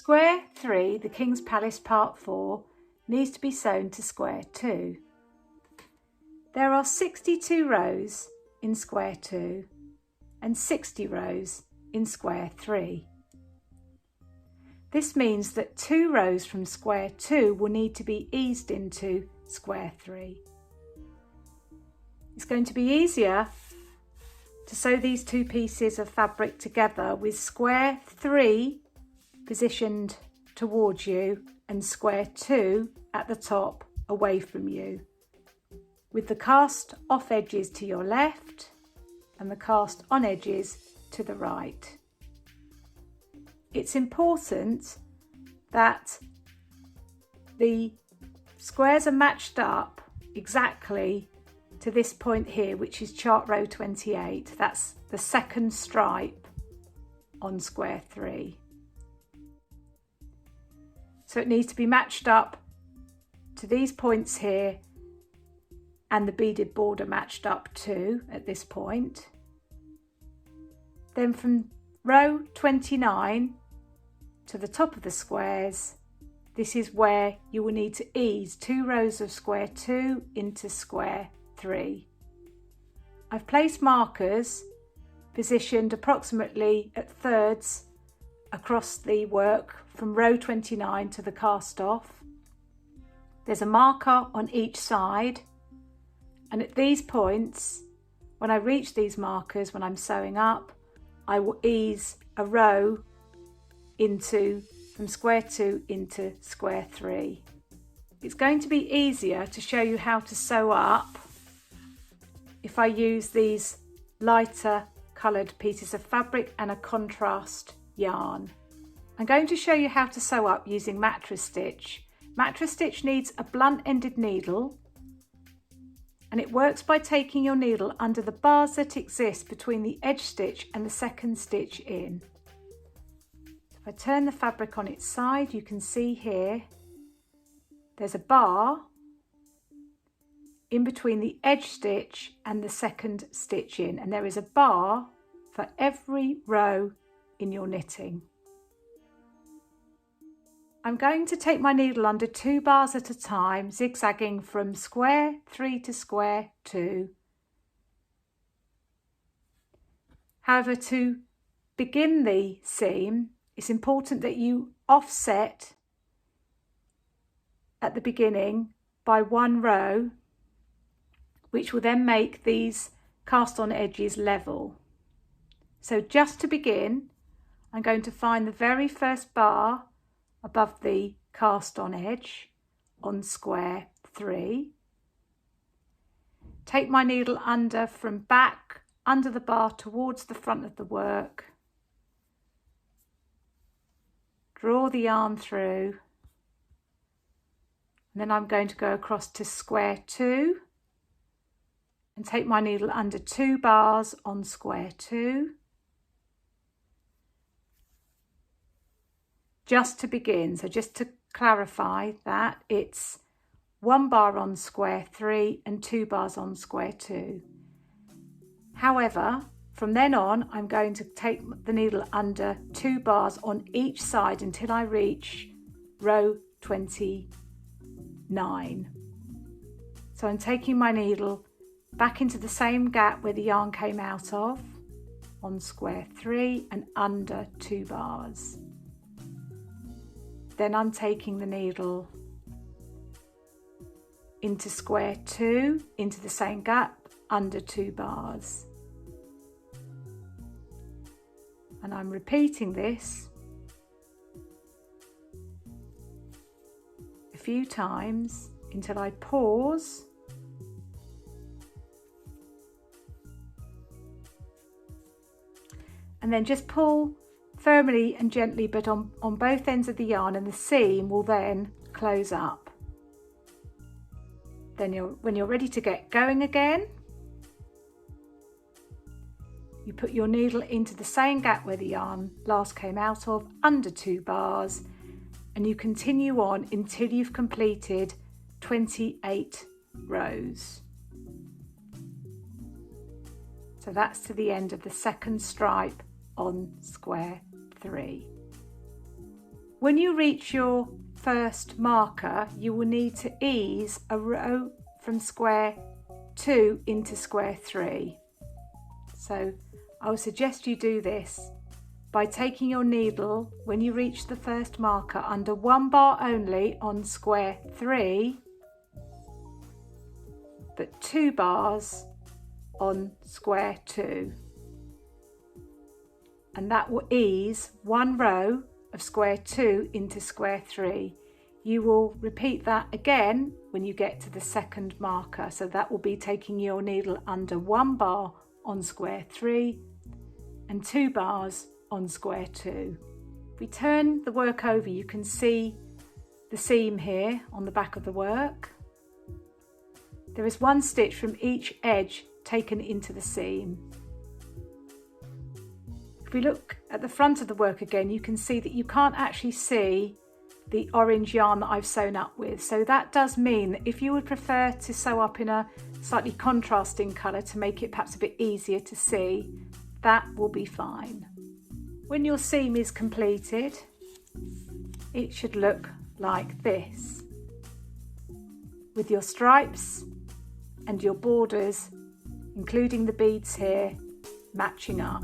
Square 3, the King's Palace Part 4, needs to be sewn to square 2. There are 62 rows in square 2 and 60 rows in square 3. This means that 2 rows from square 2 will need to be eased into square 3. It's going to be easier to sew these 2 pieces of fabric together with square 3 positioned towards you and square 2 at the top away from you, with the cast off edges to your left and the cast on edges to the right. It's important that the squares are matched up exactly to this point here, which is chart row 28. That's the second stripe on square 3. So it needs to be matched up to these points here and the beaded border matched up too at this point. Then from row 29 to the top of the squares, this is where you will need to ease 2 rows of square 2 into square 3. I've placed markers positioned approximately at thirds across the work from row 29 to the cast off. There's a marker on each side, and at these points, when I reach these markers when I'm sewing up, I will ease a row from square 2 into square 3. It's going to be easier to show you how to sew up if I use these lighter coloured pieces of fabric and a contrast yarn. I'm going to show you how to sew up using mattress stitch. Mattress stitch needs a blunt-ended needle, and it works by taking your needle under the bars that exist between the edge stitch and the second stitch in. If I turn the fabric on its side, you can see here there's a bar in between the edge stitch and the second stitch in, and there is a bar for every row in your knitting. I'm going to take my needle under 2 bars at a time, zigzagging from square 3 to square 2. However, to begin the seam, it's important that you offset at the beginning by 1 row, which will then make these cast on edges level. So just to begin, I'm going to find the very first bar above the cast on edge on square 3. Take my needle under from back under the bar towards the front of the work. Draw the yarn through, and then I'm going to go across to square 2 and take my needle under 2 bars on square 2. Just to begin, so just to clarify that, it's 1 bar on square 3 and 2 bars on square 2. However, from then on, I'm going to take the needle under 2 bars on each side until I reach row 29. So I'm taking my needle back into the same gap where the yarn came out of on square 3 and under 2 bars. Then I'm taking the needle into square 2, into the same gap, under 2 bars. And I'm repeating this a few times until I pause and then just pull firmly and gently, but on both ends of the yarn, and the seam will then close up. Then when you're ready to get going again, you put your needle into the same gap where the yarn last came out of, under 2 bars, and you continue on until you've completed 28 rows. So that's to the end of the second stripe on square 3. When you reach your first marker, you will need to ease a row from square 2 into square 3. So I would suggest you do this by taking your needle when you reach the first marker under 1 bar only on square 3, but 2 bars on square 2. And that will ease 1 row of square 2 into square 3. You will repeat that again when you get to the second marker. So that will be taking your needle under 1 bar on square 3 and 2 bars on square 2. If we turn the work over, you can see the seam here on the back of the work. There is 1 stitch from each edge taken into the seam. If we look at the front of the work again, you can see that you can't actually see the orange yarn that I've sewn up with. So that does mean that if you would prefer to sew up in a slightly contrasting colour to make it perhaps a bit easier to see, that will be fine. When your seam is completed, it should look like this, with your stripes and your borders, including the beads here, matching up.